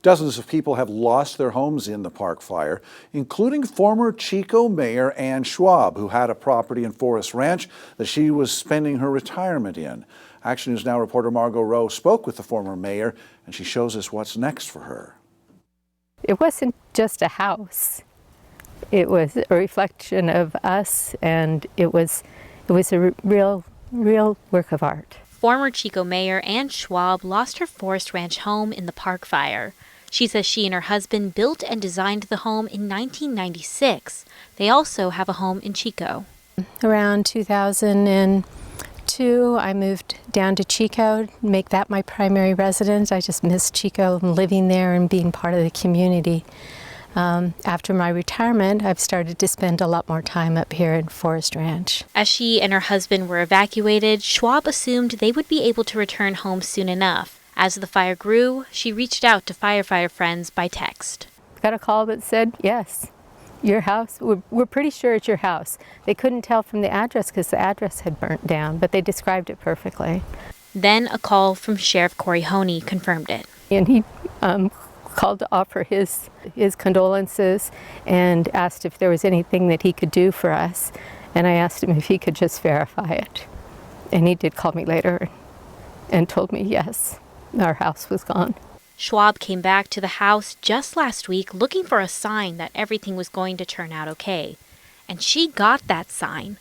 Dozens of people have lost their homes in the park fire, including former Chico Mayor Ann Schwab, who had a property in Forest Ranch that she was spending her retirement in. Action News Now reporter Margot Rowe spoke with the former mayor, and she shows us what's next for her. It wasn't just a house. It was a reflection of us, and it was a real work of art. Former Chico Mayor Ann Schwab lost her Forest Ranch home in the park fire. She says she and her husband built and designed the home in 1996. They also have a home in Chico. Around 2002, I moved down to Chico, make that my primary residence. I just missed Chico and living there and being part of the community. After my retirement, I've started to spend a lot more time up here in Forest Ranch. As she and her husband were evacuated, Schwab assumed they would be able to return home soon enough. As the fire grew, she reached out to firefighter friends by text. Got a call that said, yes, your house, we're pretty sure it's your house. They couldn't tell from the address because the address had burnt down, but they described it perfectly. Then a call from Sheriff Corey Honey confirmed it. And he called to offer his condolences and asked if there was anything that he could do for us. And I asked him if he could just verify it. And he did call me later and told me, yes, our house was gone. Schwab came back to the house just last week looking for a sign that everything was going to turn out okay. And she got that sign,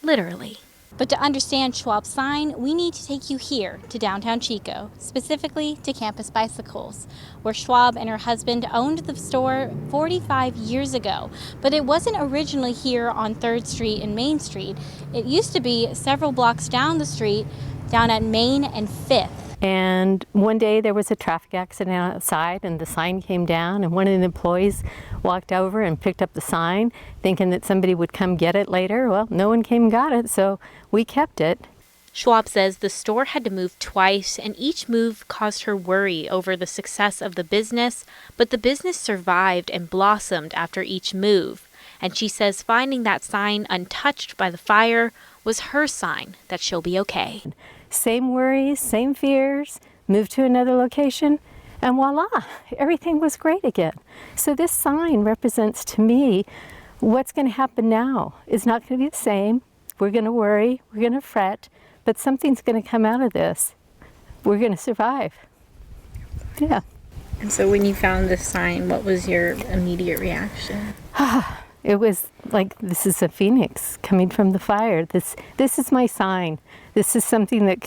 literally. But to understand Schwab's sign, we need to take you here to downtown Chico, specifically to Campus Bicycles, where Schwab and her husband owned the store 45 years ago. But it wasn't originally here on 3rd Street and Main Street. It used to be several blocks down the street, down at Main and 5th. And one day there was a traffic accident outside and the sign came down, and one of the employees walked over and picked up the sign thinking that somebody would come get it later. Well, no one came and got it, so we kept it. Schwab says the store had to move twice, and each move caused her worry over the success of the business, but the business survived and blossomed after each move. And she says finding that sign untouched by the fire was her sign that she'll be okay. Same worries, same fears, moved to another location, and voila, everything was great again. So this sign represents to me what's going to happen now. It's not going to be the same. We're going to worry, we're going to fret, but something's going to come out of this. We're going to survive. Yeah. And so when you found this sign, what was your immediate reaction? It was like, this is a phoenix coming from the fire. This is my sign. This is something that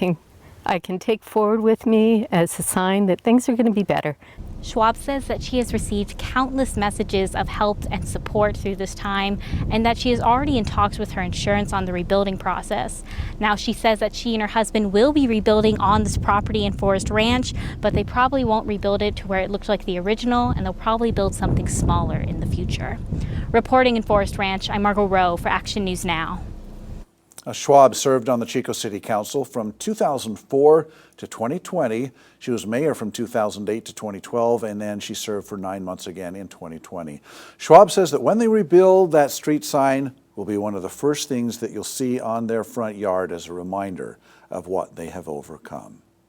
I can take forward with me as a sign that things are going to be better. Schwab says that she has received countless messages of help and support through this time, and that she is already in talks with her insurance on the rebuilding process. Now she says that she and her husband will be rebuilding on this property in Forest Ranch, but they probably won't rebuild it to where it looked like the original, and they'll probably build something smaller in the future. Reporting in Forest Ranch, I'm Margot Rowe for Action News Now. Schwab served on the Chico City Council from 2004 to 2020. She was mayor from 2008 to 2012, and then she served for 9 months again in 2020. Schwab says that when they rebuild, that street sign will be one of the first things that you'll see on their front yard as a reminder of what they have overcome.